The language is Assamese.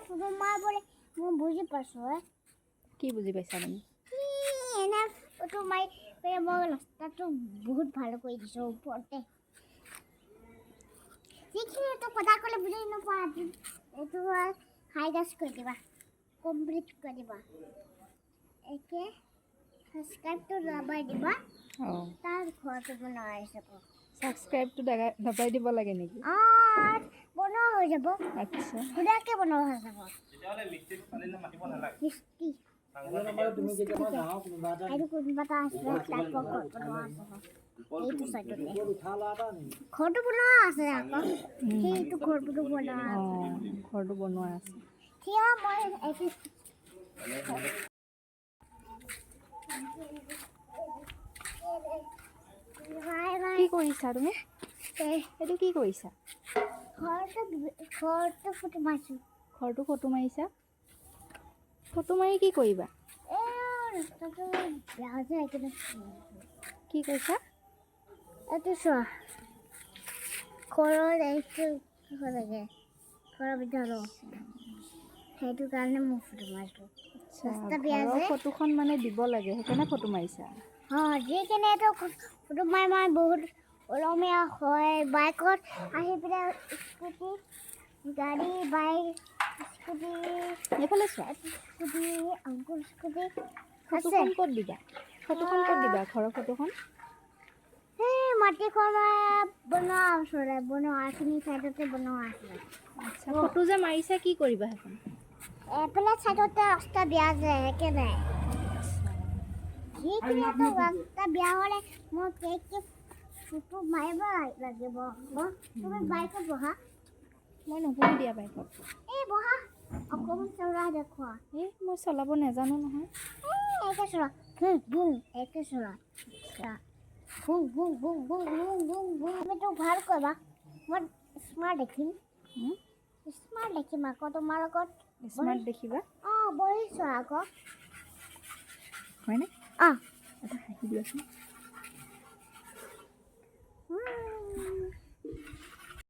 ফটো মাৰিবলৈ মই বুজি পাইছোঁ কি বুজি পাইছা তুমি এনে ফটো মাৰি মই ৰাস্তাটো বহুত ভাল কৰি দিছোঁ ওপৰতে যিখিনি এইটো কথা ক'লে বুজি নোপোৱা এইটো হাইডাছ কৰি দিবা কমপ্লিট কৰি দিবা একে সাবস্ক্ৰাইবটো দবাই দিবা তাৰ ঘৰটো বনাই যাব সাবস্ক্ৰাইবটো দবাই দিব লাগে নেকি বনোৱা হৈ যাব আচ্ছা ধুনীয়াকৈ বনোৱা হৈ যাব মিষ্টি আৰু কোনোবা এটা আছিলে তাত বনোৱা আছে এইটো চাইডতে ঘৰটো বনোৱা আছে আকৌ সেইটো ঘৰটো বনোৱা ঘৰটো বনোৱা আছে থিয় মই কি কৰিছা তুমি এইটো কি কৰিছা ঘৰটো ফটো মাৰিছোঁ ঘৰটো ফটো মাৰিছা ফটো মাৰি কি কৰিবা ৰাস্তাটো বেয়া যে এইটো কি কৈছা এইটো চোৱা ঘৰৰ এইটো লাগে ঘৰৰ ভিতৰত সেইটো কাৰণে মই ফটো মাৰিছোঁ ৰাস্তা বেয়া যে ফটোখন মানে দিব লাগে সেইকাৰণে ফটো মাৰিছা যিকেনে এইটো ফটো মাৰি বহুত ওলমীয়া হয় বাইকত আহি পেলাই স্কুটি গাড়ী বাইক স্কুটি এইফালে চোৱা স্কুটি আংকুল স্কুটি ফটোখন ক'ত দিবা ঘৰৰ ফটোখন সেই মাটিখন বনোৱা এইখিনি চাইডতে বনোৱা আছিলে আচ্ছা ফটো যে মাৰিছা কি কৰিবা সেইখন এফালে চাইডতে ৰাস্তা বেয়া যে সেইকাৰণে যিখিনি ৰাস্তা বেয়া হ'লে মই ফটো মাৰিব লাগিব তুমি বাইকত বহা মই নবহো দিয়া বাইকত বহা অকণমান চলাই দেখুৱা মই চলাব নাজানো নহয় একে চলা একে চলা তুমিতো ভাল কৰিবা মই স্মাৰ্ট দেখিম আকৌ তোমাৰ লগত স্মাৰ্ট দেখিবা বহিছোঁ আকৌ হয়নে এটা হাঁহি দিয়াচোন